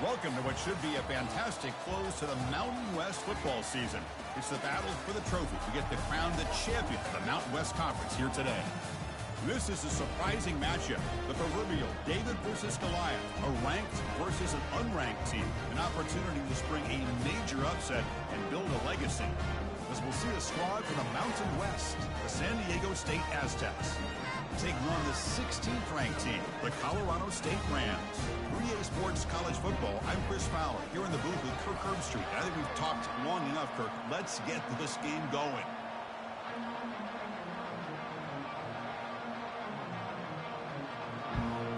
Welcome to what should be a fantastic close to the Mountain West football season. It's the battle for the trophy to get the crown the champion of the Mountain West Conference here today. This is a surprising matchup. The proverbial David versus Goliath, a ranked versus an unranked team. An opportunity to spring a major upset and build a legacy. As we'll see a squad from the Mountain West, the San Diego State Aztecs, taking on the 16th ranked team, the Colorado State Rams. 3A Sports College Football, I'm Chris Fowler, here in the booth with Kirk Herbstreit. I think we've talked long enough, Kirk. Let's get this game going.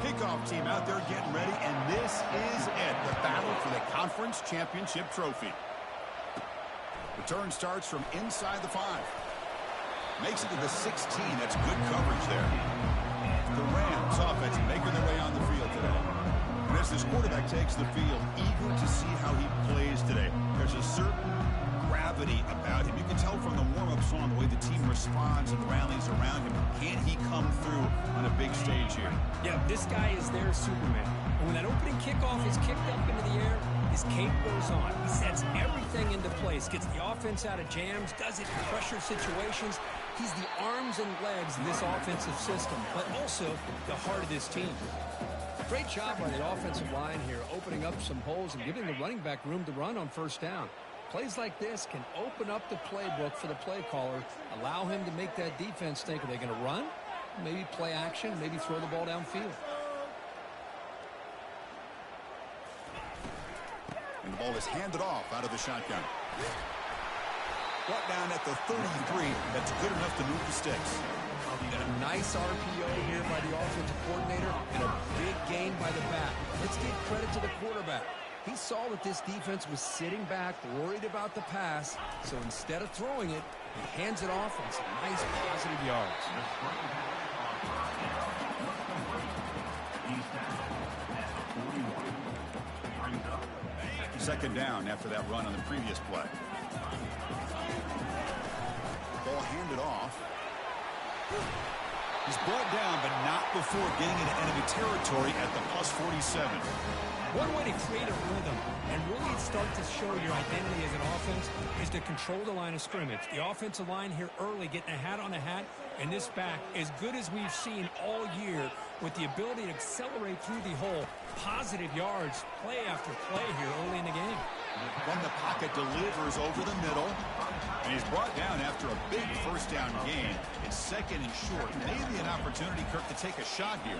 Kickoff team out there getting ready, and this is it, the battle for the conference championship trophy. Return starts from inside the 5. Makes it to the 16. That's good coverage there. The Rams offense making their way on the field today. And as this quarterback takes the field, eager to see how he plays today. There's a certain gravity about him. You can tell from the warm-up song the way the team responds and rallies around him. Can he come through on a big stage here? Yeah, this guy is their Superman. And when that opening kickoff is kicked up into the air, his cape goes on. He sets everything into place, gets the offense out of jams, does it in pressure situations. He's the arms and legs of this offensive system, but also the heart of this team. Great job by the offensive line here, opening up some holes and giving the running back room to run on first down. Plays like this can open up the playbook for the play caller, allow him to make that defense think, are they going to run? Maybe play action, maybe throw the ball downfield. And the ball is handed off out of the shotgun. Brought down at the 33. That's good enough to move the sticks. A nice RPO here by the offensive coordinator and a big gain by the back. Let's give credit to the quarterback. He saw that this defense was sitting back, worried about the pass, so instead of throwing it, he hands it off on some nice positive yards. Second down after that run on the previous play. Ball handed off. He's brought down, but not before getting into enemy territory at the +47. One way to create a rhythm and really start to show your identity as an offense is to control the line of scrimmage. The offensive line here early getting a hat on a hat, and this back as good as we've seen all year with the ability to accelerate through the hole. Positive yards, play after play here early in the game. From the pocket, delivers over the middle. And he's brought down after a big first down gain. It's second and short. Maybe an opportunity, Kirk, to take a shot here.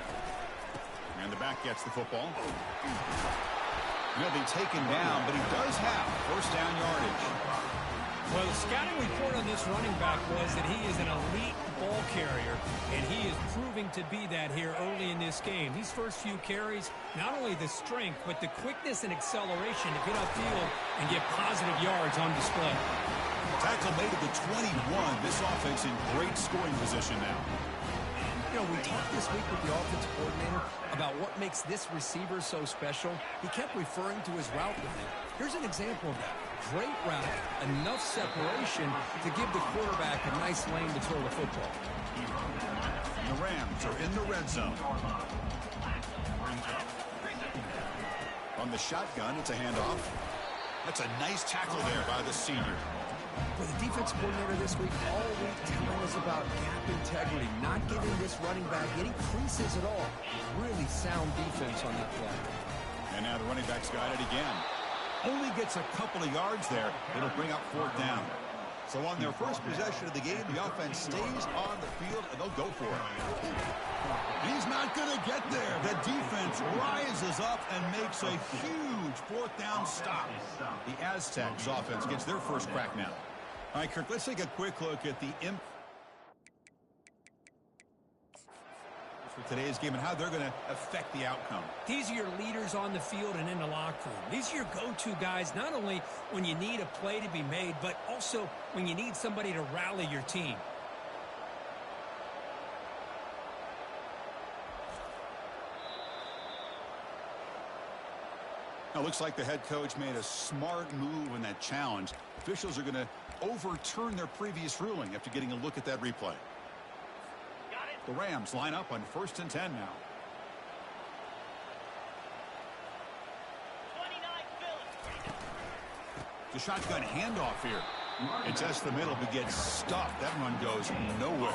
And the back gets the football. He'll be taken down, but he does have first down yardage. Well, the scouting report on this running back was that he is an elite ball carrier, and he is proving to be that here early in this game. These first few carries, not only the strength, but the quickness and acceleration to get upfield and get positive yards on display. Tackle made at the 21. This offense in great scoring position now. You know, we talked this week with the offensive coordinator about what makes this receiver so special. He kept referring to his route running. Here's an example of that. Great route, enough separation to give the quarterback a nice lane to throw the football. And the Rams are in the red zone. On the shotgun, it's a handoff. That's a nice tackle there by the senior. Well, the defense coordinator this week all week telling us about gap integrity, not giving this running back any creases at all. Really sound defense on that play. And now the running back's got it again. Only gets a couple of yards there. It'll bring up fourth down. So on their first possession of the game, the offense stays on the field, and they'll go for it. He's not going to get there. The defense rises up and makes a huge fourth down stop. The Aztecs offense gets their first crack now. All right, Kirk, let's take a quick look at the for today's game and how they're going to affect the outcome. These are your leaders on the field and in the locker room. These are your go-to guys, not only when you need a play to be made, but also when you need somebody to rally your team. Now, looks like the head coach made a smart move in that challenge. Officials are going to overturn their previous ruling after getting a look at that replay. The Rams line up on 1st and 10 now. 21. The shotgun handoff here. It tests the middle but gets stuffed. That run goes nowhere.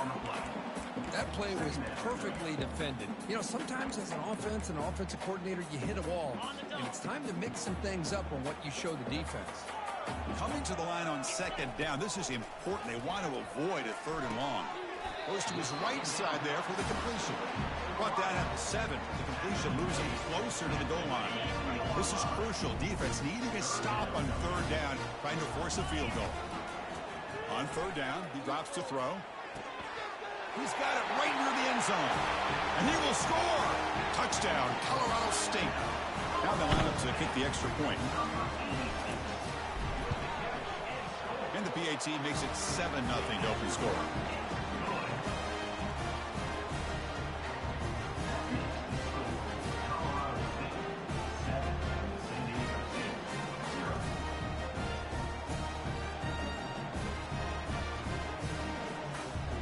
That play was perfectly defended. You know, sometimes as an offense and an offensive coordinator, you hit a wall, and it's time to mix some things up on what you show the defense. Coming to the line on second down, this is important. They want to avoid a third and long. Goes to his right side there for the completion. Brought down at the 7. The completion moves him closer to the goal line. This is crucial. Defense needing a stop on third down, trying to force a field goal. On third down, he drops to throw. He's got it right near the end zone. And he will score. Touchdown, Colorado State. Now they line up to kick the extra point. And the PAT makes it 7-0 to open score.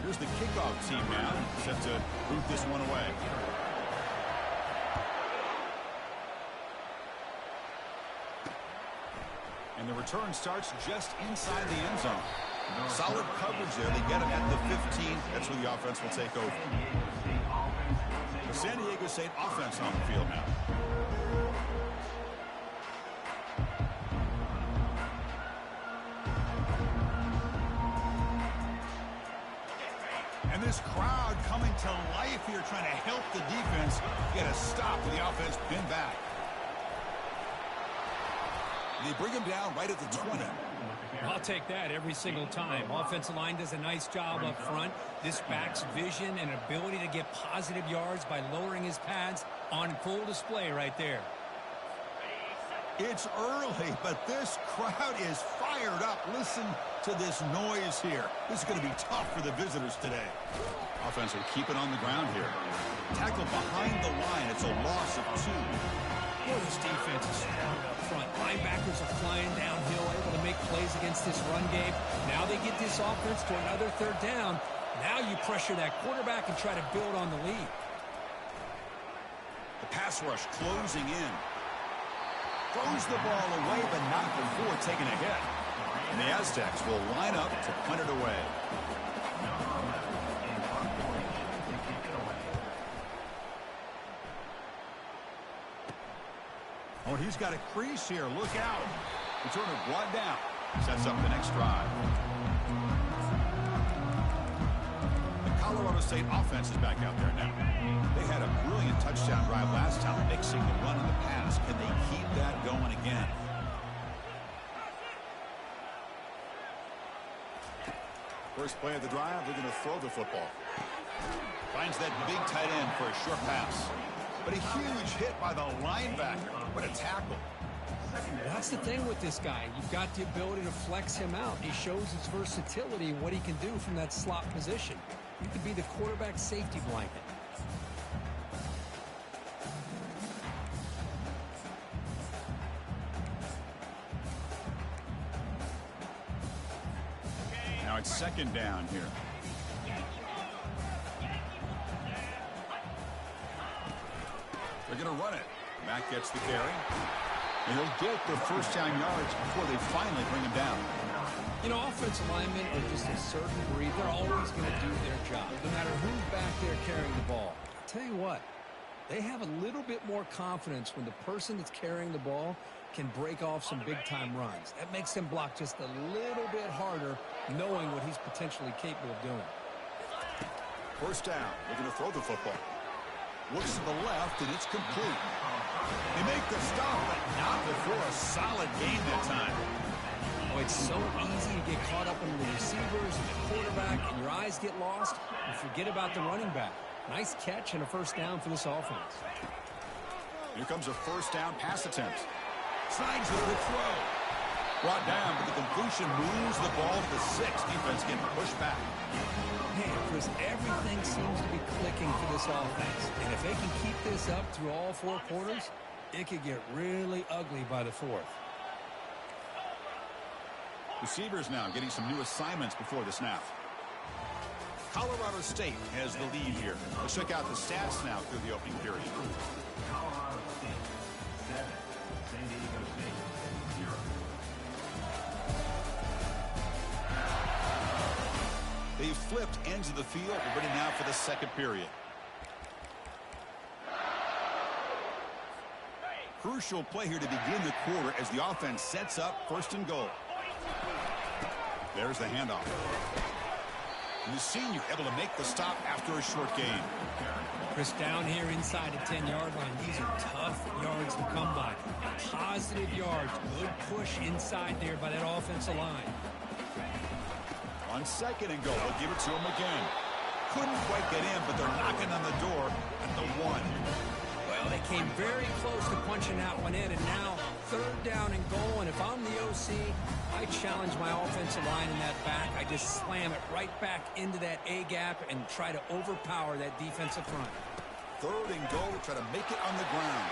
Here's the kickoff team now, set to boot this one away. And the return starts just inside the end zone. Solid coverage there. They get him at the 15. That's where the offense will take over. The San Diego State offense on the field now. And this crowd coming to life here, trying to help the defense get a stop with the offense pinned back. They bring him down right at the 20. I'll take that every single time. Offensive line does a nice job up front. This back's vision and ability to get positive yards by lowering his pads on full display right there. It's early, but this crowd is fired up. Listen to this noise here. This is going to be tough for the visitors today. Offense will keep it on the ground here. Tackle behind the line. It's a loss of 2. Boy, this defense is strong up front. Linebackers are flying downhill, able to make plays against this run game. Now they get this offense to another third down. Now you pressure that quarterback and try to build on the lead. The pass rush closing in. Throws the ball away, but not before taking a hit. And the Aztecs will line up to punt it away. Oh, he's got a crease here. Look out. Returner brought down. Sets up the next drive. The Colorado State offense is back out there now. They had a brilliant touchdown drive last time, mixing the run and the pass. Can they keep that going again? First play of the drive, they're going to throw the football. Finds that big tight end for a short pass. But a huge hit by the linebacker. What a tackle. That's the thing with this guy. You've got the ability to flex him out. He shows his versatility and what he can do from that slot position. You could be the quarterback safety blanket. Now it's second down here. They're going to run it. Mack gets the carry. And he'll get the first down yards before they finally bring him down. You know, offensive linemen are just a certain breed. They're always going to do their job, no matter who's back there carrying the ball. I'll tell you what, they have a little bit more confidence when the person that's carrying the ball can break off some big-time runs. That makes them block just a little bit harder, knowing what he's potentially capable of doing. First down. They're going to throw the football. Looks to the left, and it's complete. They make the stop, but not before a solid gain that time. Oh, it's so easy to get caught up in the receivers and the quarterback, and your eyes get lost. You forget about the running back. Nice catch and a first down for this offense. Here comes a first down pass attempt. Slides with the throw. Brought down, but the completion moves the ball to the 6. Defense getting pushed back. Hey, Chris, everything seems to be clicking for this offense. And if they can keep this up through all 4 quarters, it could get really ugly by the 4th. Receivers now getting some new assignments before the snap. Colorado State has the lead here. Let's check out the stats now through the opening period. Colorado State 7, San Diego State 0. flipped ends of the field. We're ready now for the second period. Crucial play here to begin the quarter as the offense sets up first and goal. There's the handoff. And the senior able to make the stop after a short gain. Chris, down here inside the 10-yard line, these are tough yards to come by. Positive yards, good push inside there by that offensive line. On second and goal, they'll give it to him again. Couldn't quite get in, but they're knocking on the door at the 1. Well, they came very close to punching that one in, and now third down and goal. And if I'm the OC, I challenge my offensive line in that back. I just slam it right back into that A-gap and try to overpower that defensive front. Third and goal, try to make it on the ground.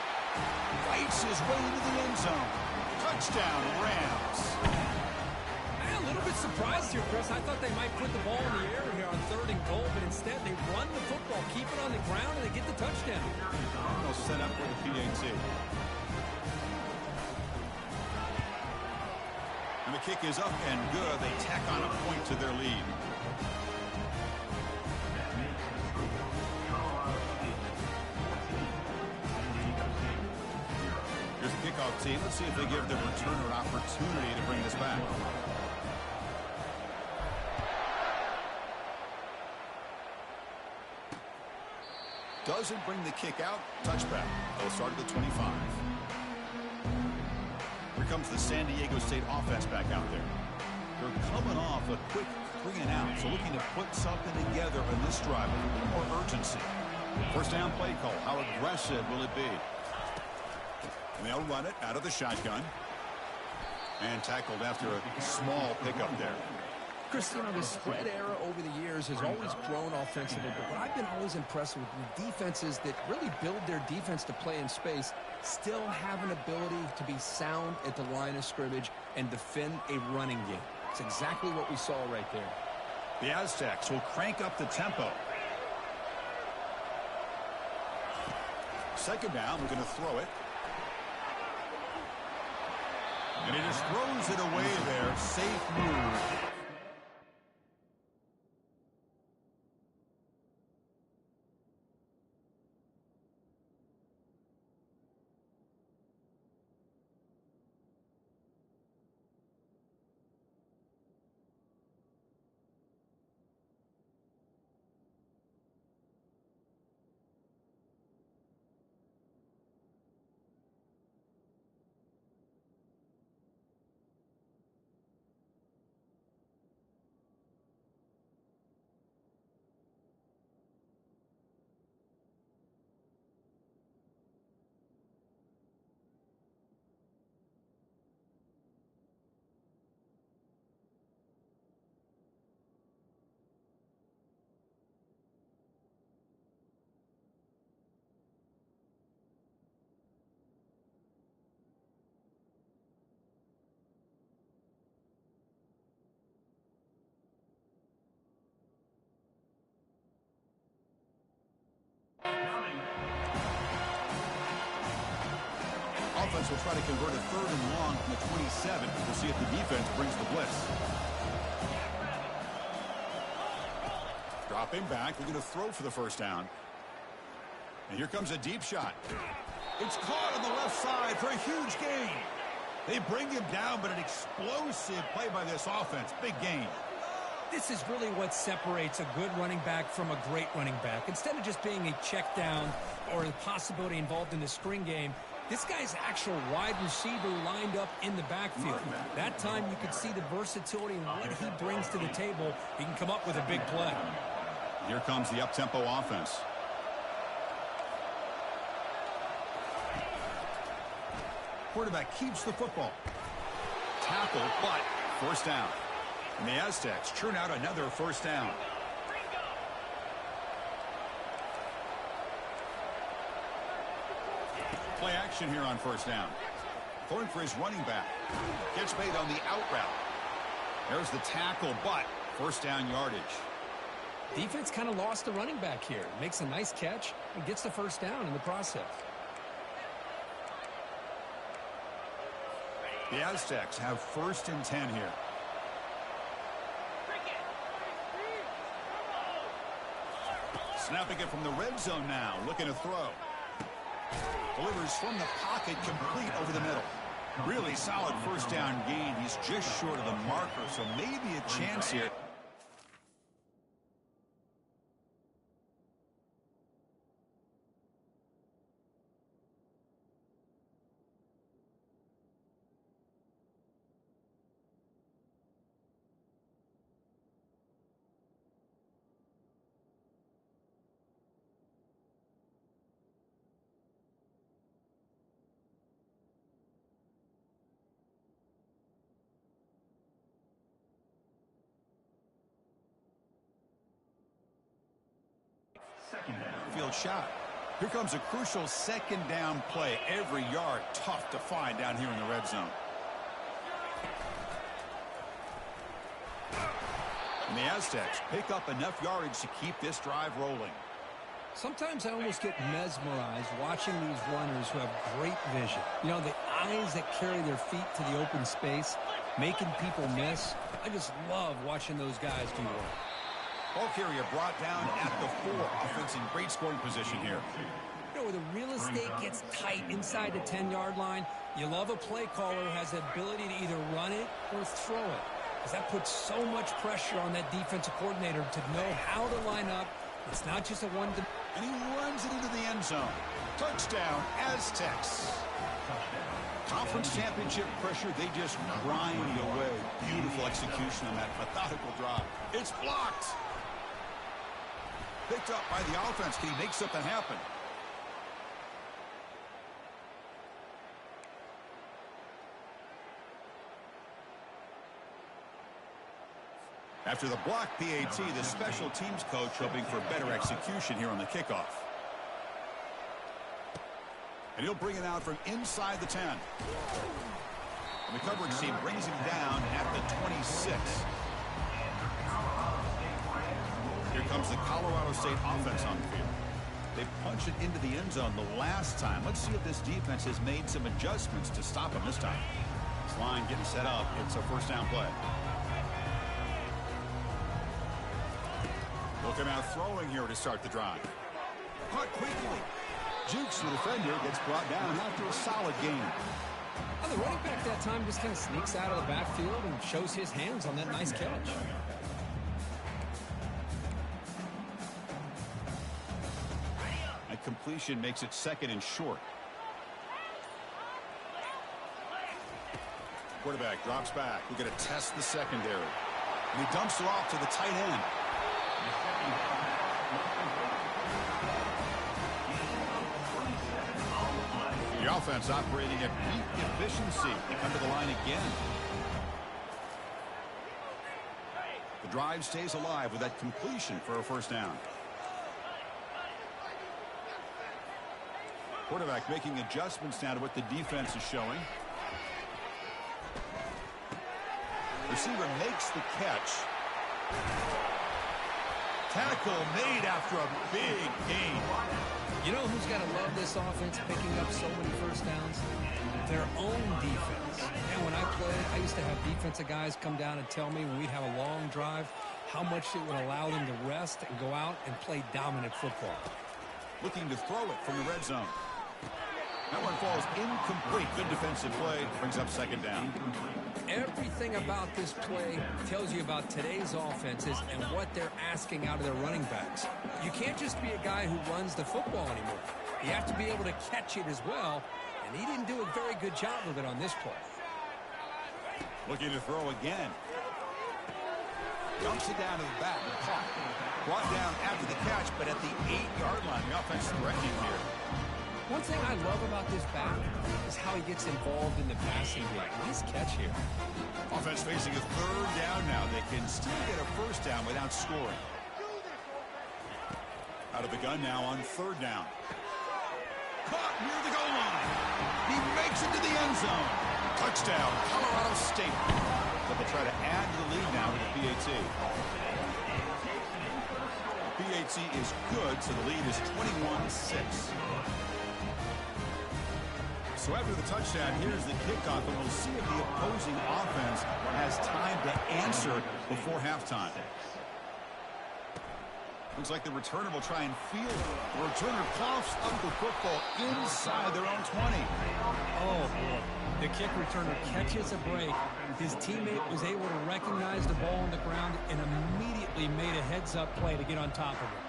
Fights his way into the end zone. Touchdown, Rams. I'm a little bit surprised here, Chris. I thought they might put the ball in the air here on third and goal, but instead they run the football, keep it on the ground, and they get the touchdown. They'll set up with the PAT. And the kick is up and good. They tack on a point to their lead. Here's the kickoff team. Let's see if they give the returner an opportunity to bring this back. Doesn't bring the kick out. Touchback. They'll start at the 25. Here comes the San Diego State offense back out there. They're coming off a quick 3 and out, so looking to put something together on this drive with a little more urgency. First down play call. How aggressive will it be? And they'll run it out of the shotgun. And tackled after a small pickup there. Chris, you know, the spread era over the years has always grown offensively, but what I've been always impressed with defenses that really build their defense to play in space still have an ability to be sound at the line of scrimmage and defend a running game. It's exactly what we saw right there. The Aztecs will crank up the tempo. Second down, we're going to throw it. And he just throws it away there. Safe move. Offense will try to convert a third and long from the 27. We'll see if the defense brings the blitz. Dropping back. We're going to throw for the first down. And here comes a deep shot. It's caught on the left side for a huge gain. They bring him down, but an explosive play by this offense. Big gain. This is really what separates a good running back from a great running back. Instead of just being a check down or the possibility involved in the screen game, this guy's actual wide receiver lined up in the backfield. That time you could see the versatility and what he brings to the table. He can come up with a big play. Here comes the up-tempo offense. Quarterback keeps the football. Tackle, but first down. And the Aztecs churn out another first down. Play action here on first down. Throwing for his running back. Gets made on the out route. There's the tackle, but first down yardage. Defense kind of lost the running back here. Makes a nice catch and gets the first down in the process. The Aztecs have first and 10 here. Snapping it from the red zone now. Looking to throw. Delivers from the pocket, complete over the middle. Really solid first down gain. He's just short of the marker, so maybe a chance here. Field shot. Here comes a crucial second down play. Every yard tough to find down here in the red zone. And the Aztecs pick up enough yardage to keep this drive rolling. Sometimes I almost get mesmerized watching these runners who have great vision. You know, the eyes that carry their feet to the open space, making people miss. I just love watching those guys do work. Ball carrier brought down at the 4. Offense in great scoring position here. You know, where the real estate gets tight inside the 10-yard line, you love a play caller who has the ability to either run it or throw it. Because that puts so much pressure on that defensive coordinator to know how to line up. It's not just a one. And he runs it into the end zone. Touchdown, Aztecs. Conference championship pressure, they just grind away. Beautiful execution on that methodical drive. It's blocked. Picked up by the offense. Can he make something happen? After the block PAT, the special teams coach hoping for better execution here on the kickoff. And he'll bring it out from inside the 10. And the coverage team brings him down at the 26. Here comes the Colorado State offense on the field. They punched it into the end zone the last time. Let's see if this defense has made some adjustments to stop him this time. This line getting set up. It's a first down play. They'll come out throwing here to start the drive. Caught quickly. Jukes the defender, gets brought down after a solid gain. Well, the running back that time just kind of sneaks out of the backfield and shows his hands on that nice catch. And completion makes it second and short. Quarterback drops back. We're going to test the secondary. And he dumps it off to the tight end. The offense operating at peak efficiency. They come to the line again. The drive stays alive with that completion for a first down. Quarterback making adjustments now to what the defense is showing. Receiver makes the catch. Tackle made after a big gain. You know who's got to love this offense picking up so many first downs? Their own defense. And when I played, I used to have defensive guys come down and tell me when we'd have a long drive how much it would allow them to rest and go out and play dominant football. Looking to throw it from the red zone. That one falls incomplete. Good defensive play. Brings up second down. Everything about this play tells you about today's offenses and what they're asking out of their running backs. You can't just be a guy who runs the football anymore. You have to be able to catch it as well, and he didn't do a very good job of it on this play. Looking to throw again. Dumps it down to the back. Caught. Brought down after the catch, but at the 8-yard line. The offense threatening here. One thing I love about this back is how he gets involved in the passing game. Nice catch here. Offense facing a third down now. They can still get a first down without scoring. Out of the gun now on third down. Caught near the goal line. He makes it to the end zone. Touchdown, Colorado State. But they'll try to add to the lead now with the PAT. PAT is good, so the lead is 21-6. So after the touchdown, here's the kickoff, and we'll see if the opposing offense has time to answer before halftime. Looks like the returner will try and field it. The returner coughs up the football inside their own 20. Oh, boy. The kick returner catches a break. His teammate was able to recognize the ball on the ground and immediately made a heads-up play to get on top of it.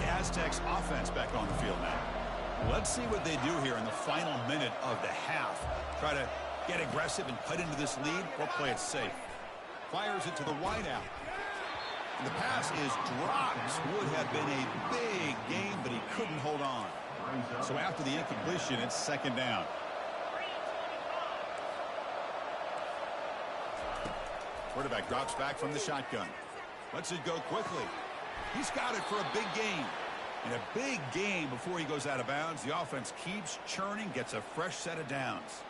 The Aztecs offense back on the field now. Let's see what they do here in the final minute of the half. Try to get aggressive and cut into this lead or play it safe. Fires it to the wideout. And the pass is dropped. Would have been a big game, but he couldn't hold on. So after the incompletion, it's second down. Quarterback drops back from the shotgun. Lets it go quickly. He's got it for a big gain. And a big game before he goes out of bounds. The offense keeps churning, gets a fresh set of downs.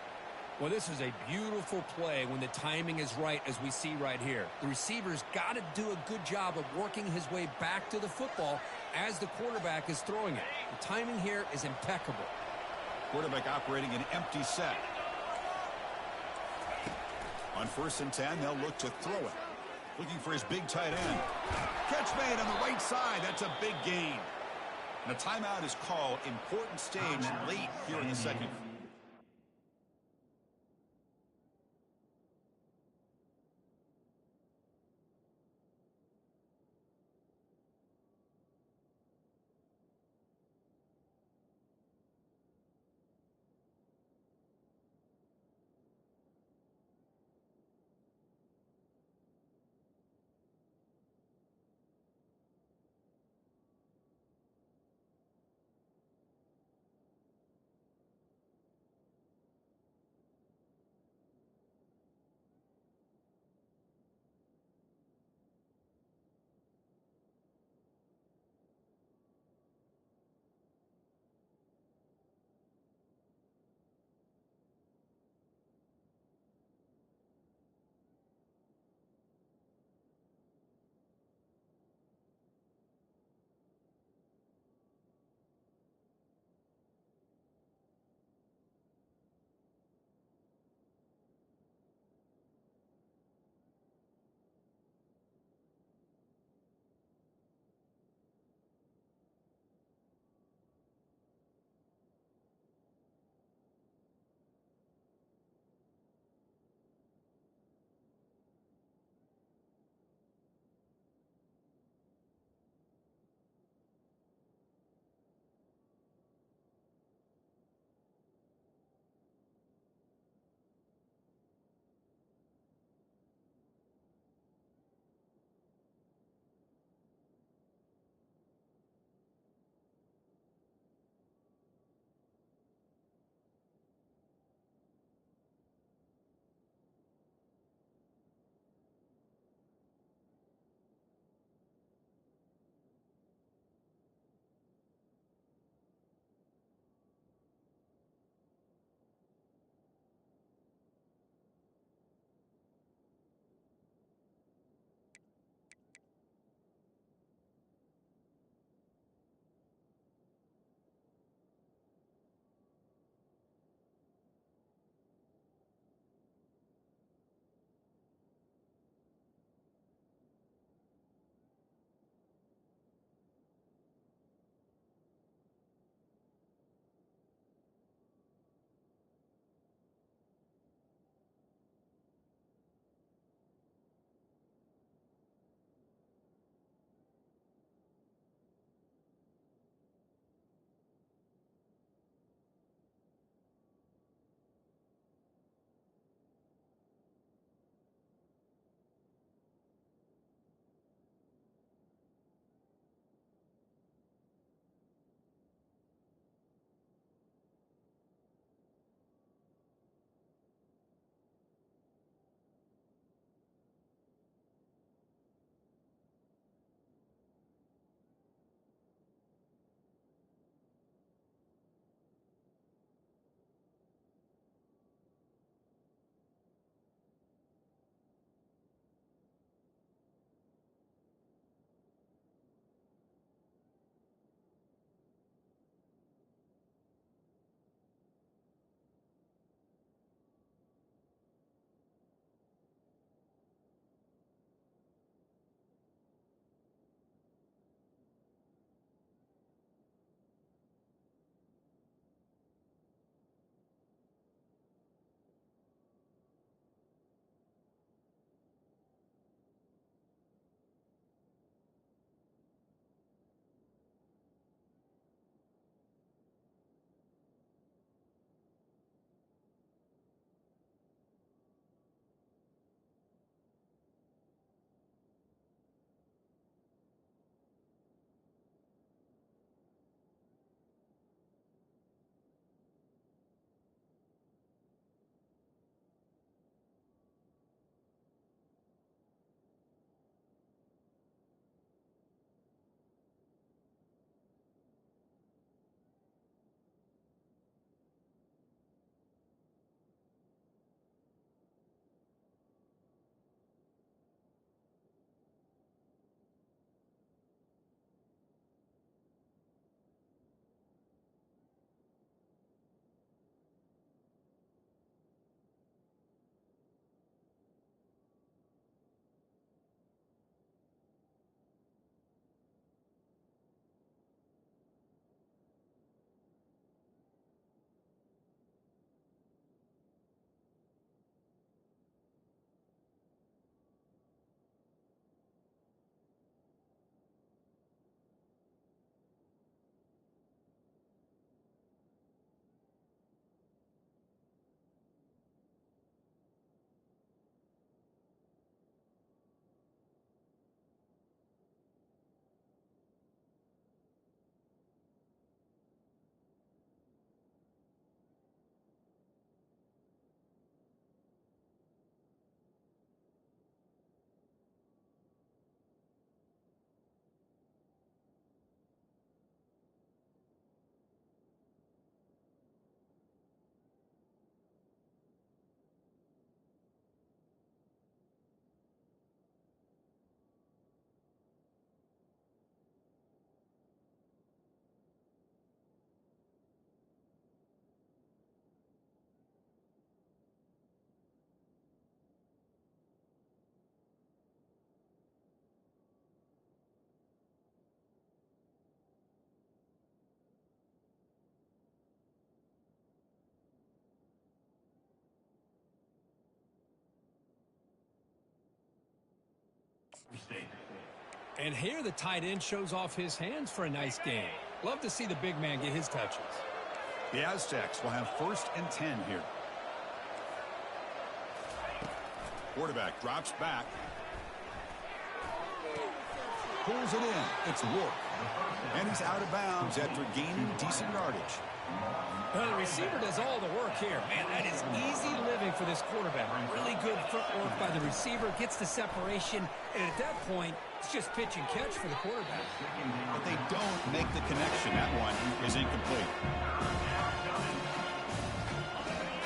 Well, this is a beautiful play when the timing is right, as we see right here. The receiver's got to do a good job of working his way back to the football as the quarterback is throwing it. The timing here is impeccable. Quarterback operating an empty set. On 1st and 10, they'll look to throw it. Looking for his big tight end. Catch made on the right side. That's a big gain. And a timeout is called. Important stage late here in the second. And here the tight end shows off his hands for a nice game. Love to see the big man get his touches. The Aztecs will have 1st and 10 here. Quarterback drops back. Pulls it in. It's Rourke. And he's out of bounds after gaining decent yardage. Well, the receiver does all the work here. Man, that is easy living for this quarterback. Really good footwork by the receiver. Gets the separation. And at that point, it's just pitch and catch for the quarterback. But they don't make the connection. That one is incomplete.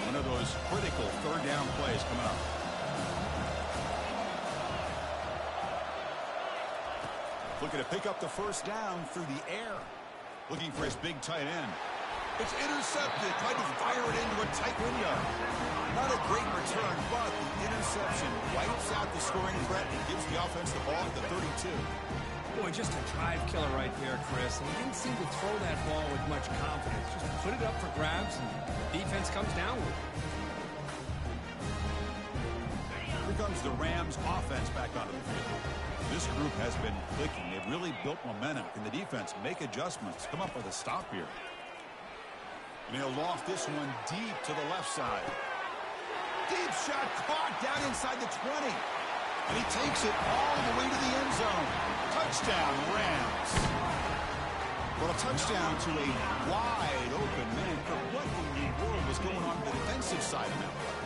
One of those critical 3rd down plays coming up. Looking to pick up the 1st down through the air. Looking for his big tight end. It's intercepted. Tried to fire it into a tight window. Not a great return, but the interception wipes out the scoring threat and gives the offense the ball at the 32. Boy, just a drive killer right there, Chris. And he didn't seem to throw that ball with much confidence. Just put it up for grabs, and the defense comes down with it. Here comes the Rams offense back onto the field. This group has been clicking. They've really built momentum. Can the defense make adjustments? Come up with a stop here. And he'll loft this one deep to the left side. Deep shot caught down inside the 20. And he takes it all the way to the end zone. Touchdown, Rams. Well, a touchdown to a wide open man. What in the world was going on the defensive side of that play?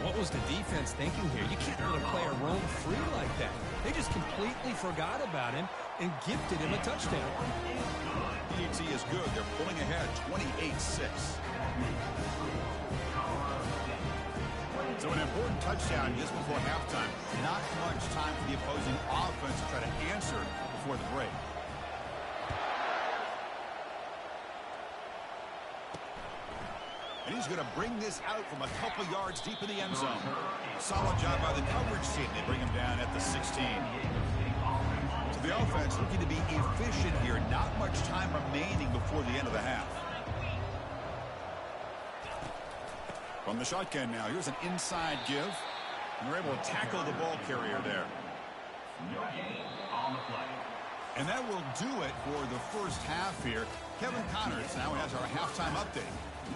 What was the defense thinking here? You can't let a player roam free like that. They just completely forgot about him and gifted him a touchdown. PAT is good. They're pulling ahead 28-6. So an important touchdown just before halftime. Not much time for the opposing offense to try to answer before the break. And he's going to bring this out from a couple yards deep in the end zone. Solid job by the coverage team. They bring him down at the 16. So the offense looking to be efficient here. Not much time remaining before the end of the half. From the shotgun now, here's an inside give. And they're able to tackle the ball carrier there. And that will do it for the first half here. Kevin Connors now has our halftime update.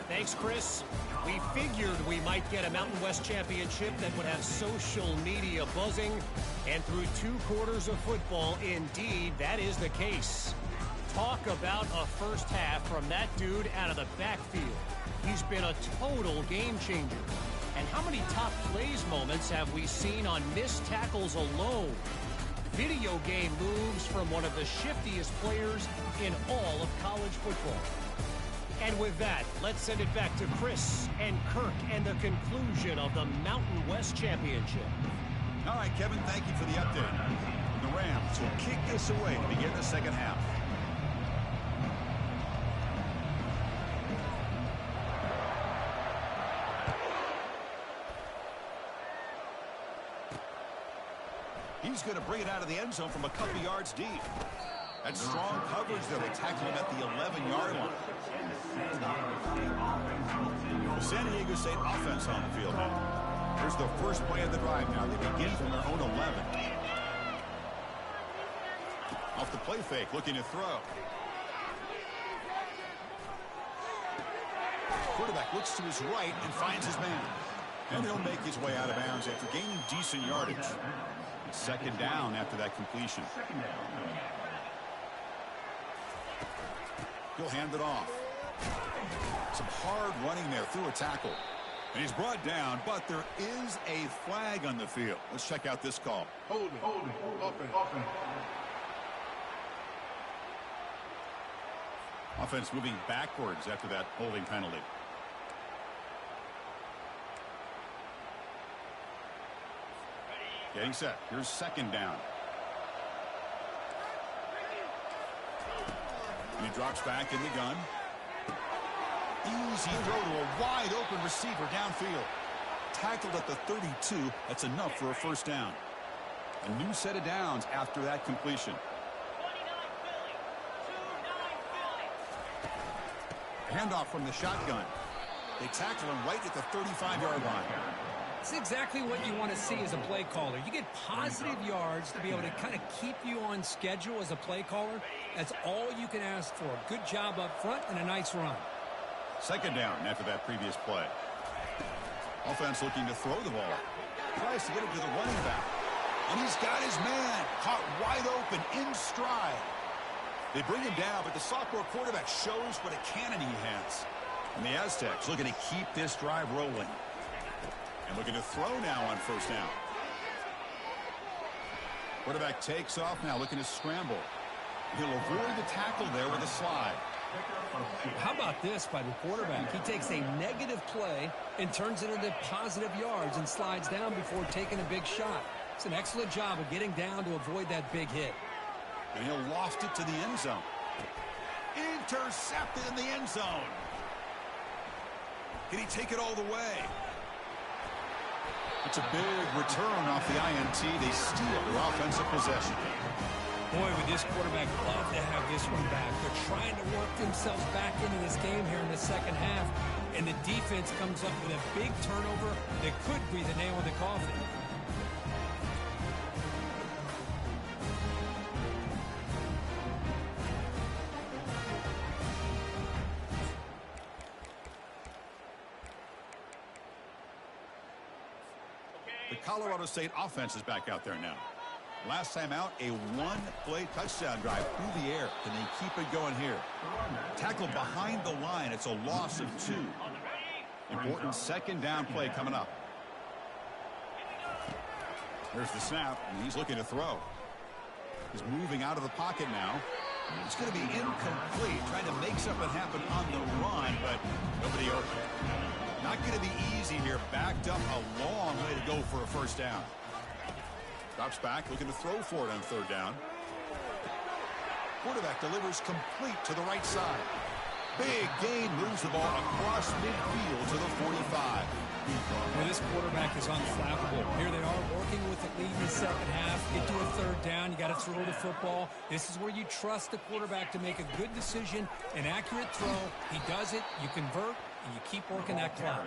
Thanks, Chris. We figured we might get a Mountain West championship that would have social media buzzing. And through 2 quarters of football, indeed, that is the case. Talk about a first half from that dude out of the backfield. He's been a total game changer. And how many top plays moments have we seen on missed tackles alone? Video game moves from one of the shiftiest players in all of college football. And with that, let's send it back to Chris and Kirk and the conclusion of the Mountain West Championship. All right, Kevin, thank you for the update. The Rams will kick this away to begin the second half. He's going to bring it out of the end zone from a couple yards deep. That's strong coverage there. They tackle him at the 11-yard line. The San Diego State offense on the field now. Here's the first play of the drive now. They begin from their own 11. Off the play fake, looking to throw. Quarterback looks to his right and finds his man. And he'll make his way out of bounds after gaining decent yardage. Second down after that completion. He'll hand it off. Some hard running there through a tackle. And he's brought down, but there is a flag on the field. Let's check out this call. Holding. Offense moving backwards after that holding penalty. Getting set. Here's second down. And he drops back in the gun. Easy throw to a wide open receiver downfield. Tackled at the 32. That's enough for a first down. A new set of downs after that completion. Handoff from the shotgun. They tackle him right at the 35-yard line. It's exactly what you want to see as a play caller. You get positive yards to be able to kind of keep you on schedule as a play caller. That's all you can ask for. Good job up front and a nice run. Second down after that previous play. Offense looking to throw the ball. Tries to get it to the running back. And he's got his man caught wide open in stride. They bring him down, but the sophomore quarterback shows what a cannon he has. And the Aztecs looking to keep this drive rolling. And looking to throw now on first down. Quarterback takes off now, looking to scramble. He'll avoid the tackle there with a slide. How about this by the quarterback? He takes a negative play and turns it into positive yards and slides down before taking a big shot. It's an excellent job of getting down to avoid that big hit. And he'll loft it to the end zone. Intercepted in the end zone. Can he take it all the way? It's a big return off the INT. They steal their offensive possession. Boy, would this quarterback love to have this one back. They're trying to work themselves back into this game here in the second half. And the defense comes up with a big turnover that could be the nail in the coffin. The Colorado State offense is back out there now. Last time out, a one-play touchdown drive through the air. Can they keep it going here? Tackle behind the line. It's a loss of 2. Important second down play coming up. There's the snap, and he's looking to throw. He's moving out of the pocket now. It's going to be incomplete, trying to make something happen on the run, but nobody open. Not going to be easy here. Backed up a long way to go for a first down. Drops back, looking to throw for it on third down. Quarterback delivers complete to the right side. Big gain, moves the ball across midfield to the 45. Well, this quarterback is unflappable. Here they are working with the lead in the second half. Get to a third down. You got to throw the football. This is where you trust the quarterback to make a good decision, an accurate throw. He does it. You convert, and you keep working that clock.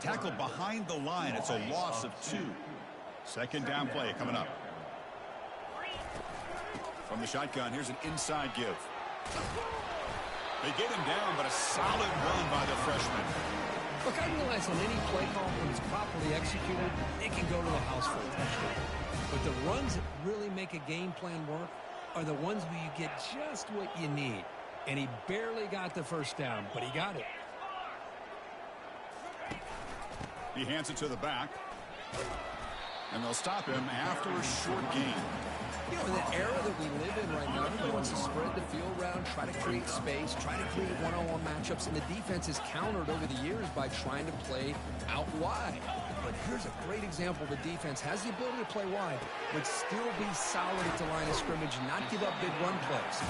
Tackle behind the line. It's a loss of 2. Second down play coming up. From the shotgun, here's an inside give. They get him down, but a solid run by the freshman. Look, I realize on any play call, when it's properly executed, it can go to the house for a touchdown. But the runs that really make a game plan work are the ones where you get just what you need. And he barely got the first down, but he got it. He hands it to the back. And they'll stop him after a short gain. You know, in the era that we live in right now, he wants to spread the field around, try to create space, try to create one-on-one matchups, and the defense has countered over the years by trying to play out wide. But here's a great example. The defense has the ability to play wide, but still be solid at the line of scrimmage, not give up big run plays.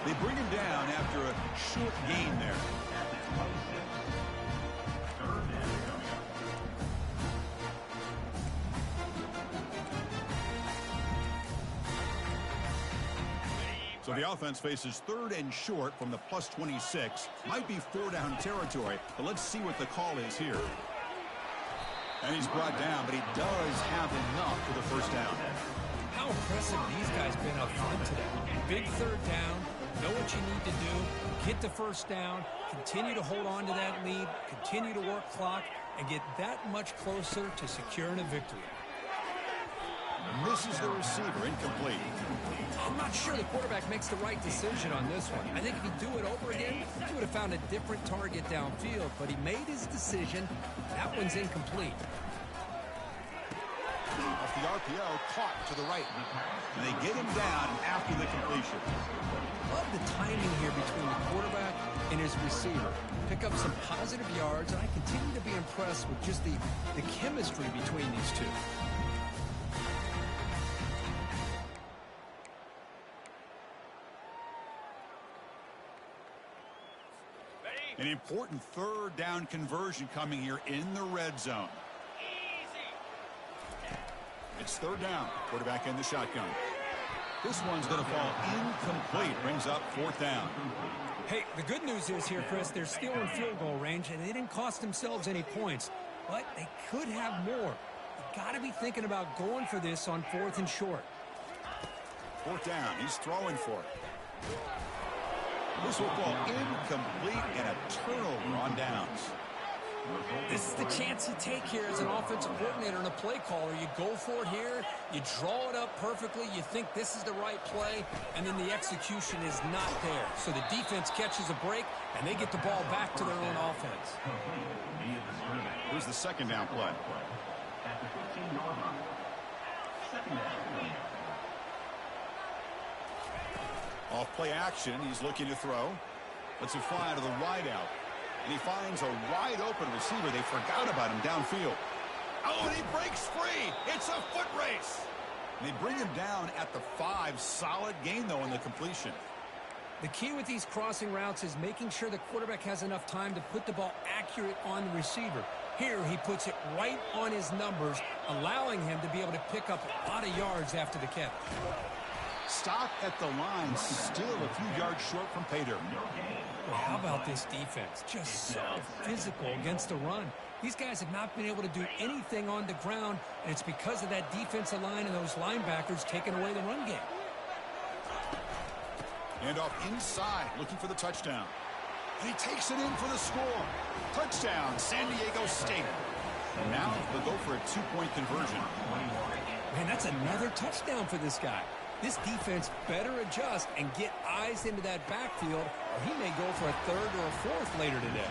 They bring him down after a short gain there. So the offense faces third and short from the plus 26. Might be 4-down territory, but let's see what the call is here. And he's brought down, but he does have enough for the first down. How impressive these guys been up front today. Big third down, know what you need to do, get the first down, continue to hold on to that lead, continue to work clock, and get that much closer to securing a victory. Misses the receiver, incomplete. I'm not sure the quarterback makes the right decision on this one. I think if he'd do it over again, he would have found a different target downfield, but he made his decision. That one's incomplete. Off the RPO, caught to the right. And they get him down after the completion. Love the timing here between the quarterback and his receiver. Pick up some positive yards, and I continue to be impressed with just the chemistry between these two. An important third down conversion coming here in the red zone. It's third down. Quarterback in the shotgun. This one's going to fall incomplete. Brings up fourth down. Hey, the good news is here, Chris, they're still in field goal range, and they didn't cost themselves any points. But they could have more. You got to be thinking about going for this on 4th and short. 4th down. He's throwing for it. This football incomplete and a turnover on downs. This is the chance you take here as an offensive coordinator and a play caller. You go for it here, you draw it up perfectly, you think this is the right play, and then the execution is not there. So the defense catches a break, and they get the ball back to their own offense. Here's the 2nd down play. Off play action, he's looking to throw. Lets it fly to the wideout. And he finds a wide-open receiver. They forgot about him downfield. Oh, and he breaks free. It's a foot race. And they bring him down at the 5. Solid gain, though, in the completion. The key with these crossing routes is making sure the quarterback has enough time to put the ball accurate on the receiver. Here, he puts it right on his numbers, allowing him to be able to pick up a lot of yards after the catch. Stop at the line, still a few yards short from pay dirt. Well, how about this defense? Just so physical against the run. These guys have not been able to do anything on the ground, and it's because of that defensive line and those linebackers taking away the run game. And off inside, looking for the touchdown. And he takes it in for the score. Touchdown, San Diego State. And now they'll go for a 2-point conversion. Man, that's another touchdown for this guy. This defense better adjust and get eyes into that backfield, or he may go for a 3rd or a 4th later today.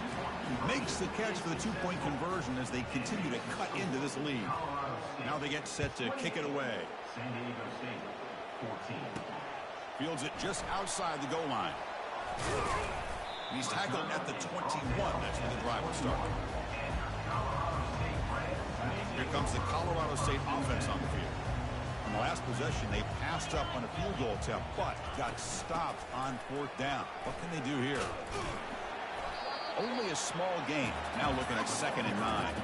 He makes the catch for the 2-point conversion as they continue to cut into this lead. Now they get set to kick it away. San Diego State, 14. Fields it just outside the goal line. And he's tackled at the 21. That's where the drive will start. Here comes the Colorado State offense on the field. In the last possession, they passed up on a field goal attempt, but got stopped on 4th down. What can they do here? Only a small gain. Now looking at 2nd and 9.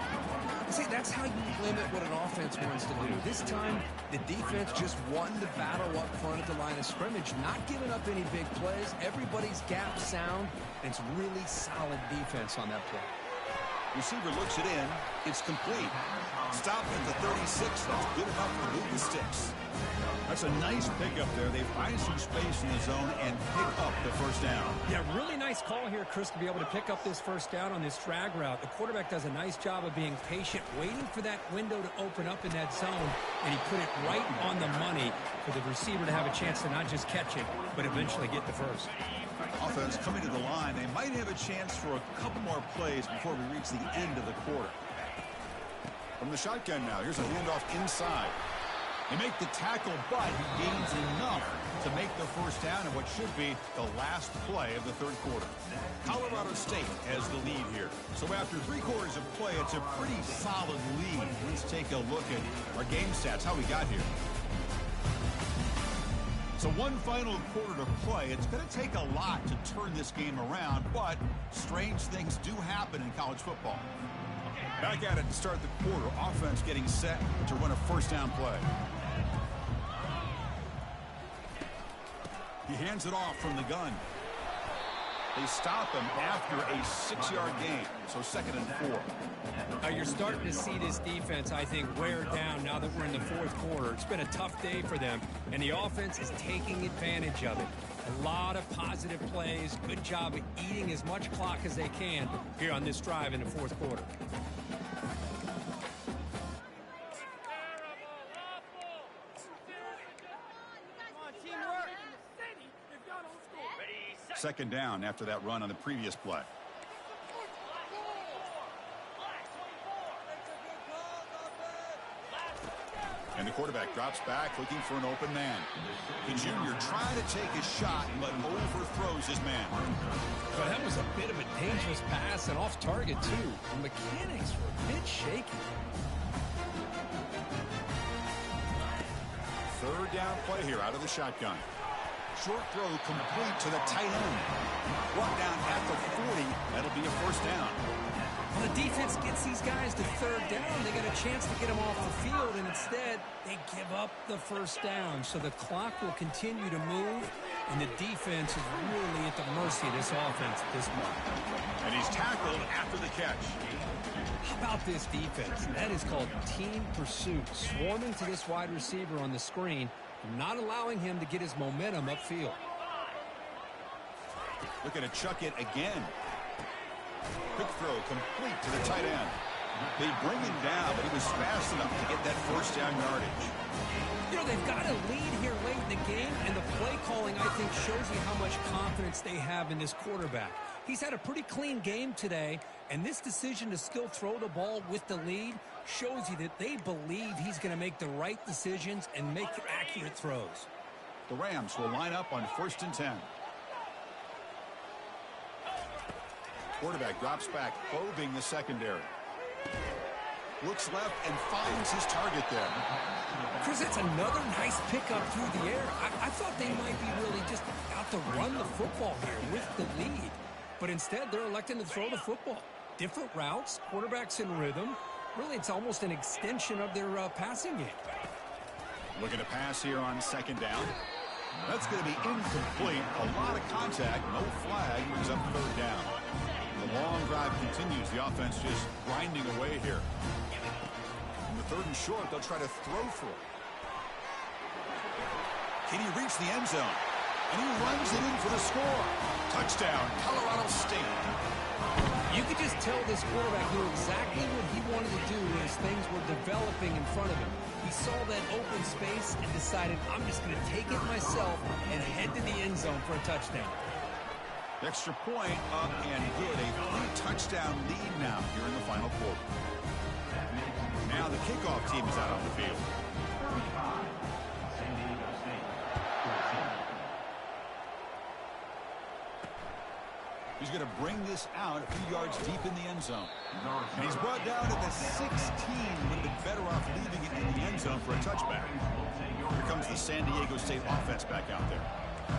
See, that's how you limit what an offense wants to do. This time, the defense just won the battle up front at the line of scrimmage, not giving up any big plays. Everybody's gap sound, and it's really solid defense on that play. Receiver looks it in. It's complete. Stop at the 36. That's good enough to move the sticks. That's a nice pickup there. They find some space in the zone and pick up the 1st down. Yeah, really nice call here, Chris, to be able to pick up this 1st down on this drag route. The quarterback does a nice job of being patient, waiting for that window to open up in that zone, and he put it right on the money for the receiver to have a chance to not just catch it, but eventually get the 1st. Offense coming to the line. They might have a chance for a couple more plays before we reach the end of the quarter. From the shotgun now, here's a handoff inside. They make the tackle, but he gains enough to make the 1st down in what should be the last play of the 3rd quarter. Colorado State has the lead here. So after 3 quarters of play, it's a pretty solid lead. Let's take a look at our game stats, how we got here. So one final quarter to play. It's going to take a lot to turn this game around, but strange things do happen in college football. Back at it to start the quarter. Offense getting set to run a 1st down play. He hands it off from the gun. They stop him after a 6-yard gain, so 2nd and 4. Now you're starting to see this defense, I think, wear down now that we're in the 4th quarter. It's been a tough day for them, and the offense is taking advantage of it. A lot of positive plays. Good job of eating as much clock as they can here on this drive in the 4th quarter. Second down after that run on the previous play. And the quarterback drops back looking for an open man. The junior trying to take a shot but overthrows his man. But that was a bit of a dangerous pass and off target too. The mechanics were a bit shaky. 3rd down play here out of the shotgun. Short throw complete to the tight end. Brought down at the 40. That'll be a 1st down. Well, the defense gets these guys to third down. They got a chance to get them off the field, and instead they give up the first down. So the clock will continue to move, and the defense is really at the mercy of this offense at this point. And he's tackled after the catch. How about this defense? That is called team pursuit, swarming to this wide receiver on the screen, not allowing him to get his momentum upfield. Looking to chuck it again. Quick throw complete to the tight end. They bring him down, but he was fast enough to get that first down yardage. You know, they've got a lead here late in the game, and the play calling, I think, shows you how much confidence they have in this quarterback. He's had a pretty clean game today, and this decision to still throw the ball with the lead shows you that they believe he's going to make the right decisions and make accurate throws. The Rams will line up on 1st and 10. Quarterback drops back, probing the secondary. Looks left and finds his target there. Chris, that's another nice pickup through the air. I thought they might be really just out to run the football here with the lead. But instead, they're electing to throw the football. Different routes, quarterbacks in rhythm. Really, it's almost an extension of their passing game. Looking to pass here on 2nd down. That's going to be incomplete. A lot of contact, no flag, brings up 3rd down. The long drive continues. The offense just grinding away here. In the 3rd and short, they'll try to throw for it. Can he reach the end zone? And he runs it in for the score. Touchdown, Colorado State. You could just tell this quarterback knew exactly what he wanted to do as things were developing in front of him. He saw that open space and decided, I'm just going to take it myself and head to the end zone for a touchdown. Extra point up and good. A 3-touchdown lead now here in the final quarter. Now the kickoff team is out on the field. He's going to bring this out a few yards deep in the end zone. And he's brought down to the 16. Would have been better off leaving it in the end zone for a touchback. Here comes the San Diego State offense back out there.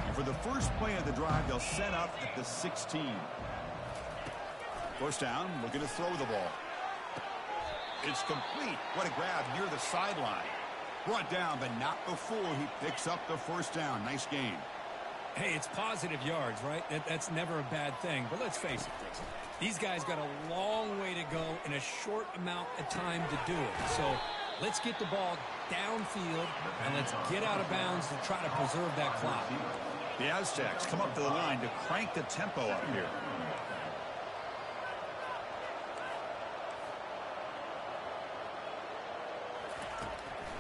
And for the first play of the drive, they'll set up at the 16. First down, looking to throw the ball. It's complete. What a grab near the sideline. Brought down, but not before he picks up the first down. Nice game. Hey, it's positive yards, right? That's never a bad thing. But let's face it, Chris. These guys got a long way to go in a short amount of time to do it. So let's get the ball downfield, and let's get out of bounds to try to preserve that clock. The Aztecs come up to the line to crank the tempo up here.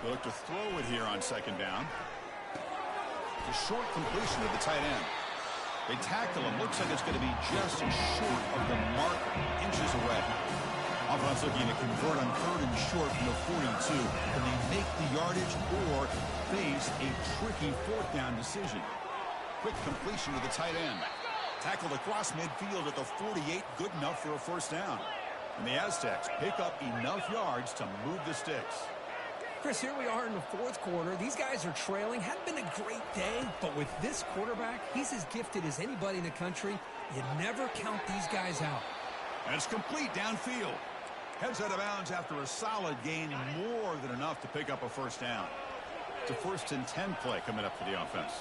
They look to throw it here on 2nd down. The short completion of the tight end. They tackle him. Looks like it's going to be just short of the marker, inches away. Offense looking to convert on 3rd and short from the 42. Can they make the yardage or face a tricky 4th down decision? Quick completion to the tight end. Tackled across midfield at the 48. Good enough for a first down. And the Aztecs pick up enough yards to move the sticks. Chris, here we are in the 4th quarter. These guys are trailing. Hadn't been a great day, but with this quarterback, he's as gifted as anybody in the country. You never count these guys out. And it's complete downfield. Heads out of bounds after a solid gain, more than enough to pick up a first down. It's a 1st and 10 play coming up for the offense.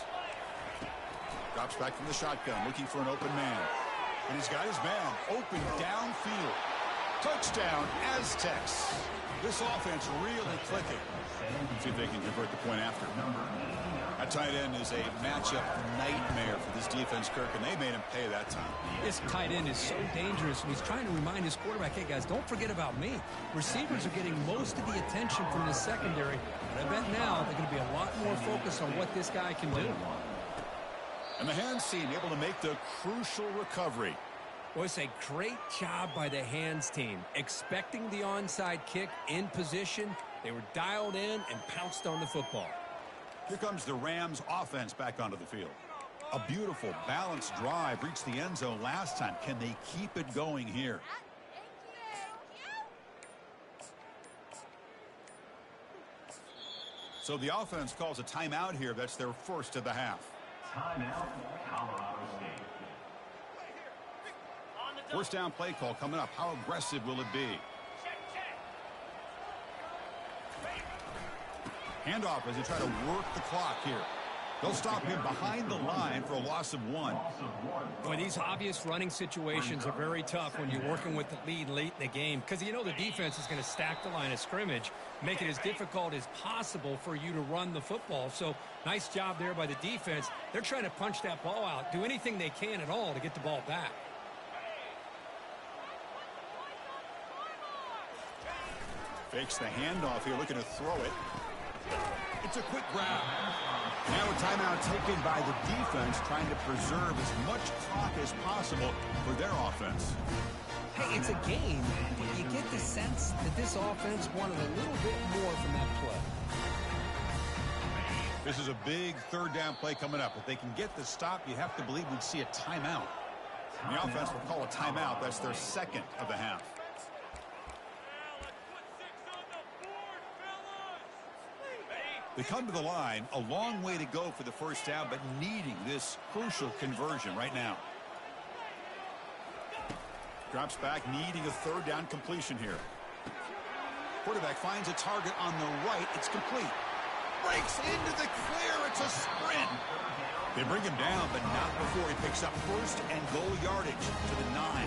Drops back from the shotgun, looking for an open man. And he's got his man open downfield. Touchdown, Aztecs. This offense really clicking. See if they can convert the point after. That tight end is a matchup nightmare for this defense, Kirk, and they made him pay that time. This tight end is so dangerous, and he's trying to remind his quarterback, hey, guys, don't forget about me. Receivers are getting most of the attention from the secondary, but I bet now they're going to be a lot more focused on what this guy can do. And the hands team able to make the crucial recovery. Boy, it's a great job by the hands team. Expecting the onside kick in position, they were dialed in and pounced on the football. Here comes the Rams offense back onto the field. A beautiful, balanced drive reached the end zone last time. Can they keep it going here? So the offense calls a timeout here. That's their first of the half. Timeout, Colorado State. First down play call coming up. How aggressive will it be? Handoff as they try to work the clock here. They'll stop him behind the line for a loss of 1. Boy, these obvious running situations are very tough when you're working with the lead late in the game, because you know the defense is going to stack the line of scrimmage, make it as difficult as possible for you to run the football. So nice job there by the defense. They're trying to punch that ball out, do anything they can at all to get the ball back. Fakes the handoff here, looking to throw it. It's a quick grab. Now a timeout taken by the defense, trying to preserve as much clock as possible for their offense. Hey, it's a game, but you get the sense that this offense wanted a little bit more from that play. This is a big third down play coming up. If they can get the stop, you have to believe we'd see a timeout. And the offense will call a timeout. That's their second of the half. They come to the line, a long way to go for the first down, but needing this crucial conversion right now. Drops back, needing a third down completion here. Quarterback finds a target on the right. It's complete. Breaks into the clear. It's a sprint. They bring him down, but not before he picks up first and goal yardage to the 9.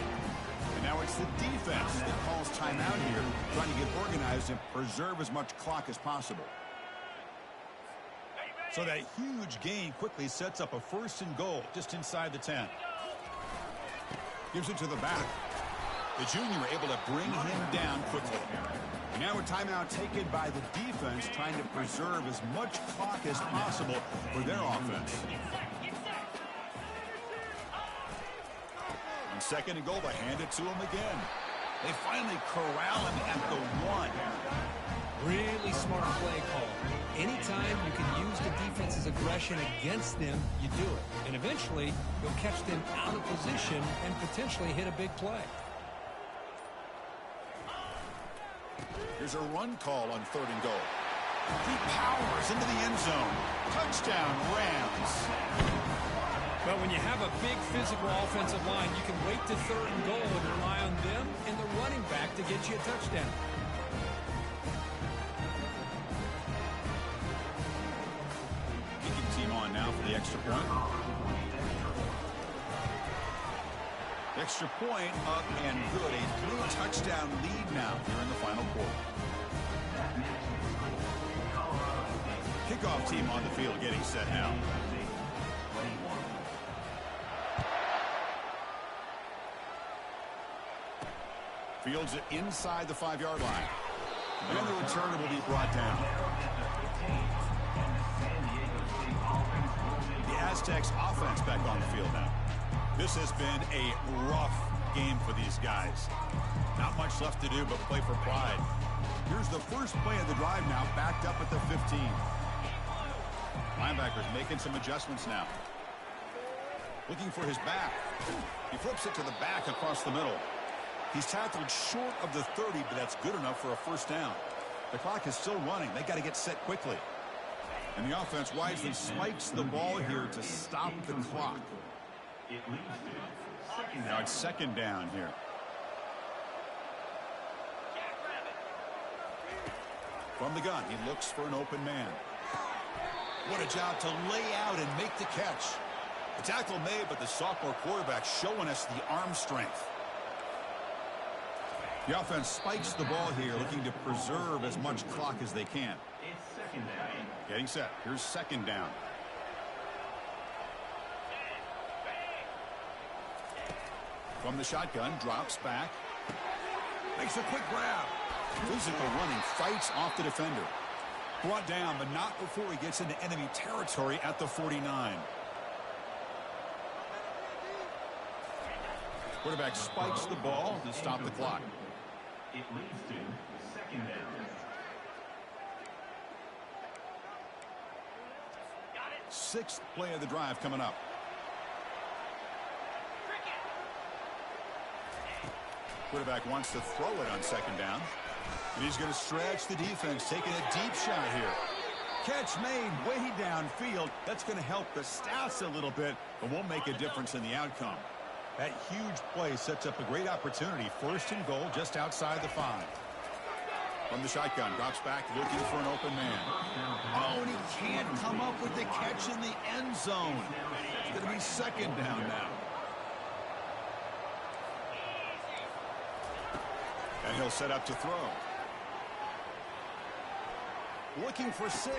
And now it's the defense that calls timeout here, trying to get organized and preserve as much clock as possible. So that huge gain quickly sets up a first and goal just inside the 10. Gives it to the back. The junior able to bring him down quickly. And now a timeout taken by the defense, trying to preserve as much clock as possible for their offense. On second and goal, they hand it to him again. They finally corral him at the 1. Really smart play call. Anytime you can use the defense's aggression against them, you do it. And eventually, you'll catch them out of position and potentially hit a big play. Here's a run call on third and goal. He powers into the end zone. Touchdown, Rams. Well, when you have a big physical offensive line, you can wait to third and goal and rely on them and the running back to get you a touchdown. Team on now for the extra point. Extra point up and good. A 3-touchdown lead now here in the final quarter. Kickoff team on the field getting set now. Fields it inside the 5-yard line. And the returner will be brought down. The Aztecs offense back on the field now. This has been a rough game for these guys. Not much left to do but play for pride. Here's the first play of the drive now, backed up at the 15. Linebackers making some adjustments now. Looking for his back. He flips it to the back across the middle. He's tackled short of the 30, but that's good enough for a first down. The clock is still running. They got to get set quickly. And the offense wisely spikes the ball here to stop the clock. Now it's second down here. From the gun, he looks for an open man. What a job to lay out and make the catch. The tackle made, but the sophomore quarterback showing us the arm strength. The offense spikes the ball here, looking to preserve as much clock as they can. Getting set. Here's second down. From the shotgun, drops back. Makes a quick grab. Physical running, fights off the defender. Brought down, but not before he gets into enemy territory at the 49. Quarterback spikes the ball to stop the clock. It leads to second down. Sixth play of the drive coming up. Quarterback wants to throw it on second down. And he's going to stretch the defense, taking a deep shot here. Catch made way downfield. That's going to help the stats a little bit, but won't make a difference in the outcome. That huge play sets up a great opportunity. First and goal just outside the 5. From the shotgun, drops back looking for an open man. Oh, and he can't come up with the catch in the end zone. It's going to be second down now. And he'll set up to throw. Looking for 6.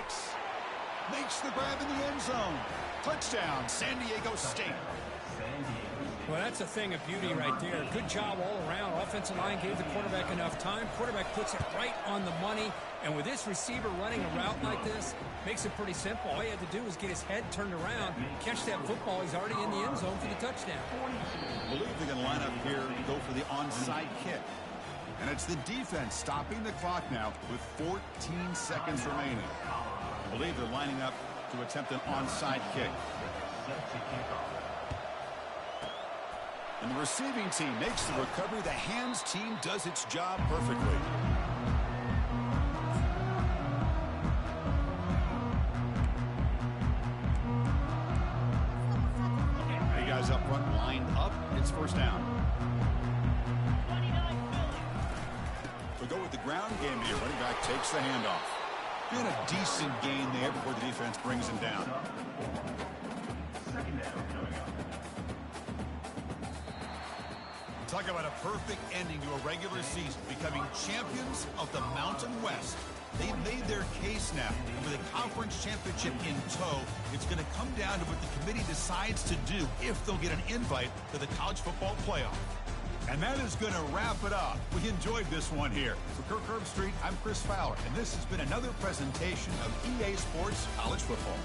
Makes the grab in the end zone. Touchdown, San Diego State. Well, that's a thing of beauty right there. Good job all around. Offensive line gave the quarterback enough time. Quarterback puts it right on the money. And with this receiver running a route like this, makes it pretty simple. All he had to do was get his head turned around, catch that football. He's already in the end zone for the touchdown. I believe they're going to line up here and go for the onside kick. And it's the defense stopping the clock now with 14 seconds remaining. I believe they're lining up to attempt an onside kick. And the receiving team makes the recovery. The hands team does its job perfectly. Hey guys up front lined up. It's first down. We'll go with the ground game here. Running back takes the handoff. Been a decent gain there before the defense brings him down. Second down coming up. Talk about a perfect ending to a regular season, becoming champions of the Mountain West. They've made their case now. With a conference championship in tow, it's going to come down to what the committee decides to do if they'll get an invite to the college football playoff. And that is going to wrap it up. We enjoyed this one here. For Kirk Herbstreit, I'm Chris Fowler, and this has been another presentation of EA Sports College Football.